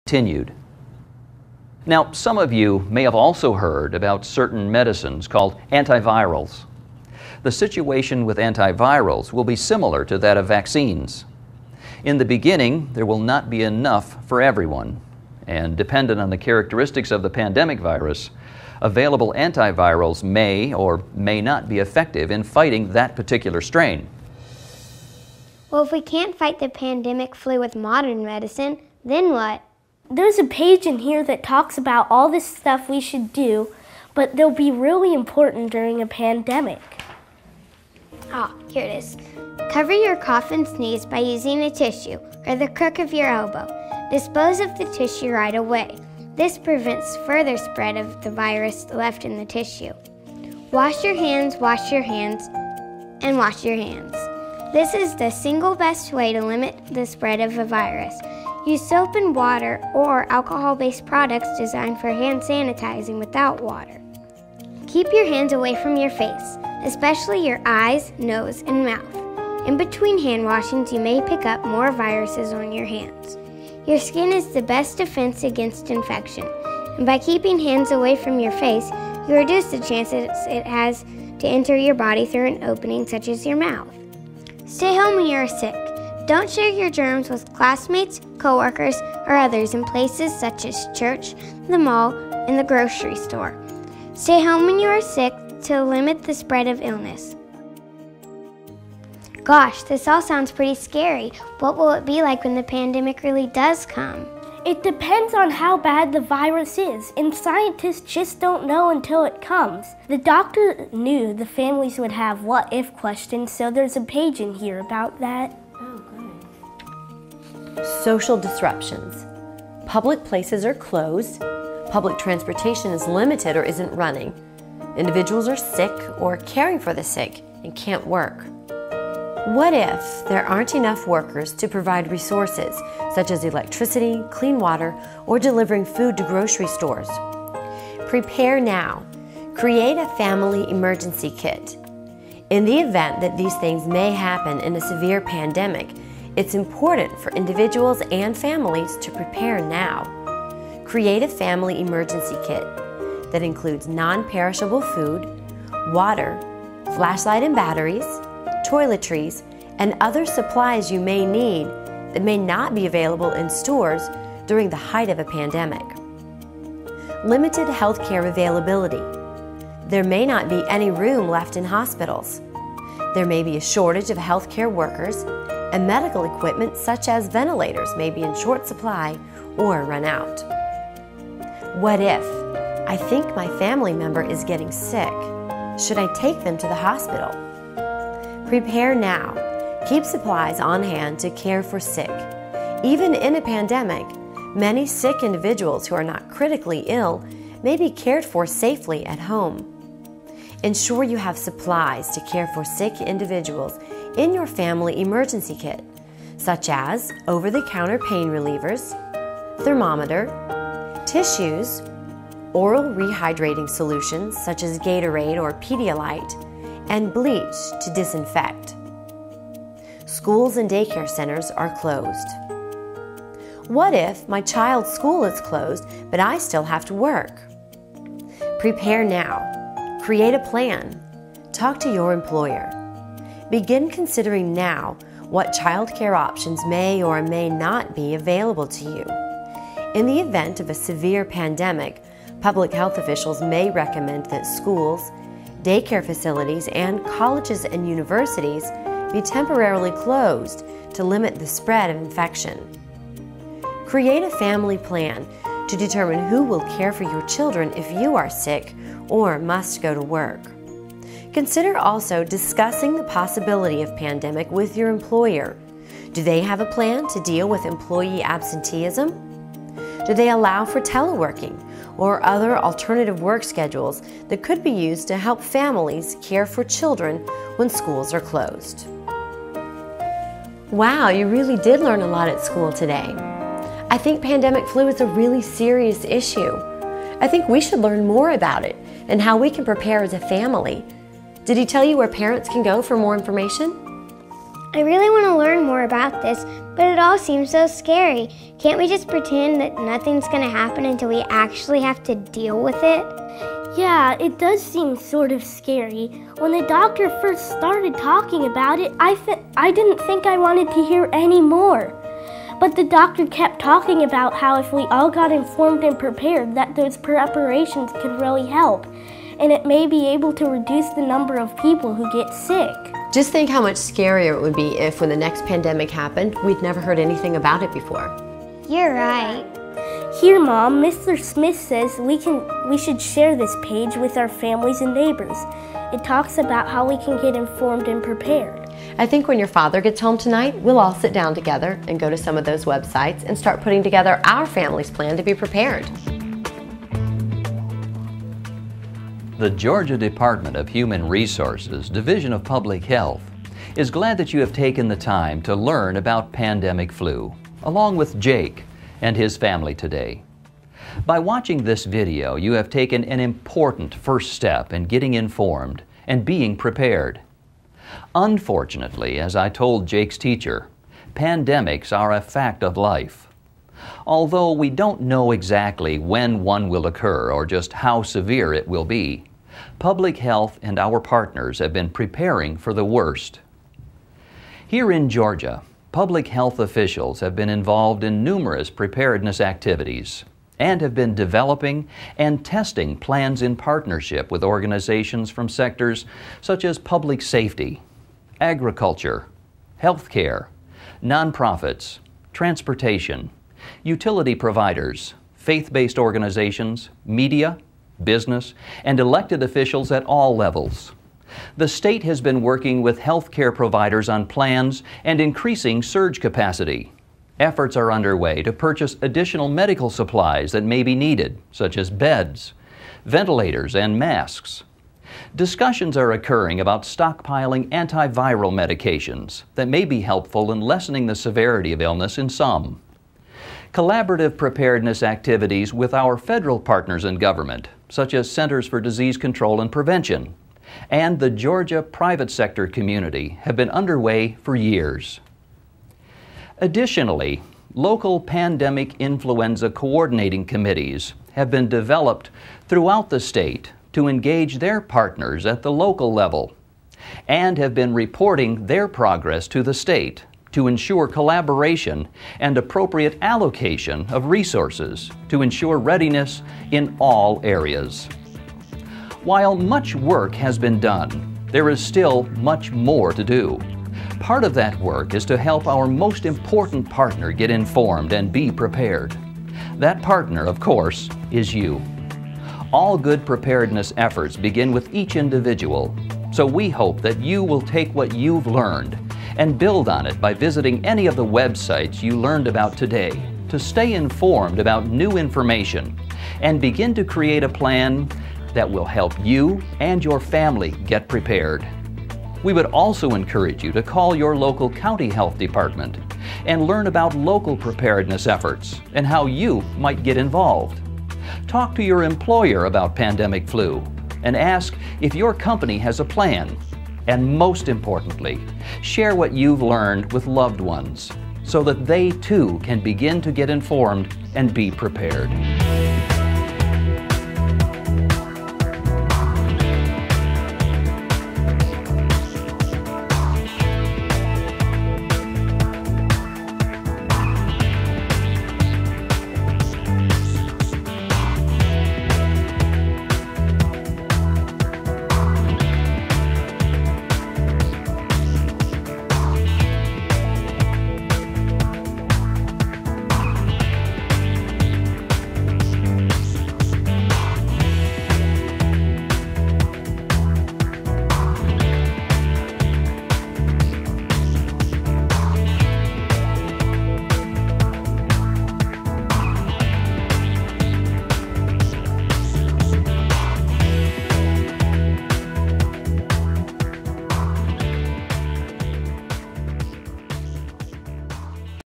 continued. Now, some of you may have also heard about certain medicines called antivirals. The situation with antivirals will be similar to that of vaccines. In the beginning, there will not be enough for everyone, and dependent on the characteristics of the pandemic virus, available antivirals may or may not be effective in fighting that particular strain. Well, if we can't fight the pandemic flu with modern medicine, then what? There's a page in here that talks about all this stuff we should do, but they'll be really important during a pandemic. Here it is. Cover your cough and sneeze by using a tissue or the crook of your elbow. Dispose of the tissue right away. This prevents further spread of the virus left in the tissue. Wash your hands, and wash your hands. This is the single best way to limit the spread of a virus. Use soap and water or alcohol-based products designed for hand sanitizing without water. Keep your hands away from your face, especially your eyes, nose, and mouth. In between hand washings, you may pick up more viruses on your hands. Your skin is the best defense against infection, and by keeping hands away from your face, you reduce the chances it has to enter your body through an opening such as your mouth. Stay home when you are sick. Don't share your germs with classmates, coworkers, or others in places such as church, the mall, and the grocery store. Stay home when you are sick to limit the spread of illness. Gosh, this all sounds pretty scary. What will it be like when the pandemic really does come? It depends on how bad the virus is, and scientists just don't know until it comes. The doctor knew the families would have what-if questions, so there's a page in here about that. Oh, good. Social disruptions. Public places are closed. Public transportation is limited or isn't running. Individuals are sick or caring for the sick and can't work. What if there aren't enough workers to provide resources such as electricity, clean water, or delivering food to grocery stores? Prepare now. Create a family emergency kit. In the event that these things may happen in a severe pandemic, it's important for individuals and families to prepare now. Create a family emergency kit that includes non-perishable food, water, flashlight and batteries, toiletries, and other supplies you may need that may not be available in stores during the height of a pandemic. Limited healthcare availability. There may not be any room left in hospitals. There may be a shortage of healthcare workers, and medical equipment such as ventilators may be in short supply or run out. What if? I think my family member is getting sick. Should I take them to the hospital? Prepare now. Keep supplies on hand to care for sick. Even in a pandemic, many sick individuals who are not critically ill may be cared for safely at home. Ensure you have supplies to care for sick individuals in your family emergency kit, such as over-the-counter pain relievers, thermometer, tissues, oral rehydrating solutions such as Gatorade or Pedialyte, and bleach to disinfect. Schools and daycare centers are closed. What if my child's school is closed, but I still have to work? Prepare now. Create a plan. Talk to your employer. Begin considering now what childcare options may or may not be available to you. In the event of a severe pandemic, public health officials may recommend that schools, daycare facilities, and colleges and universities be temporarily closed to limit the spread of infection. Create a family plan to determine who will care for your children if you are sick or must go to work. Consider also discussing the possibility of pandemic with your employer. Do they have a plan to deal with employee absenteeism? Do they allow for teleworking or other alternative work schedules that could be used to help families care for children when schools are closed? Wow, you really did learn a lot at school today. I think pandemic flu is a really serious issue. I think we should learn more about it and how we can prepare as a family. Did he tell you where parents can go for more information? I really want to learn more about this, but it all seems so scary. Can't we just pretend that nothing's going to happen until we actually have to deal with it? Yeah, it does seem sort of scary. When the doctor first started talking about it, I didn't think I wanted to hear any more. But the doctor kept talking about how if we all got informed and prepared, that those preparations could really help, and it may be able to reduce the number of people who get sick. Just think how much scarier it would be if when the next pandemic happened, we'd never heard anything about it before. You're right. Here, Mom, Mr. Smith says we should share this page with our families and neighbors. It talks about how we can get informed and prepared. I think when your father gets home tonight, we'll all sit down together and go to some of those websites and start putting together our family's plan to be prepared. The Georgia Department of Human Resources, Division of Public Health, is glad that you have taken the time to learn about pandemic flu, along with Jake and his family today. By watching this video, you have taken an important first step in getting informed and being prepared. Unfortunately, as I told Jake's teacher, pandemics are a fact of life. Although we don't know exactly when one will occur or just how severe it will be, public health and our partners have been preparing for the worst. Here in Georgia, public health officials have been involved in numerous preparedness activities and have been developing and testing plans in partnership with organizations from sectors such as public safety, agriculture, healthcare, nonprofits, transportation, utility providers, faith-based organizations, media, business, and elected officials at all levels. The state has been working with healthcare providers on plans and increasing surge capacity. Efforts are underway to purchase additional medical supplies that may be needed, such as beds, ventilators, and masks. Discussions are occurring about stockpiling antiviral medications that may be helpful in lessening the severity of illness in some. Collaborative preparedness activities with our federal partners in government, such as Centers for Disease Control and Prevention, and the Georgia private sector community have been underway for years. Additionally, local pandemic influenza coordinating committees have been developed throughout the state to engage their partners at the local level and have been reporting their progress to the state to ensure collaboration and appropriate allocation of resources to ensure readiness in all areas. While much work has been done, there is still much more to do. Part of that work is to help our most important partner get informed and be prepared. That partner, of course, is you. All good preparedness efforts begin with each individual, so we hope that you will take what you've learned and build on it by visiting any of the websites you learned about today to stay informed about new information and begin to create a plan that will help you and your family get prepared. We would also encourage you to call your local county health department and learn about local preparedness efforts and how you might get involved. Talk to your employer about pandemic flu and ask if your company has a plan. And most importantly, share what you've learned with loved ones so that they too can begin to get informed and be prepared.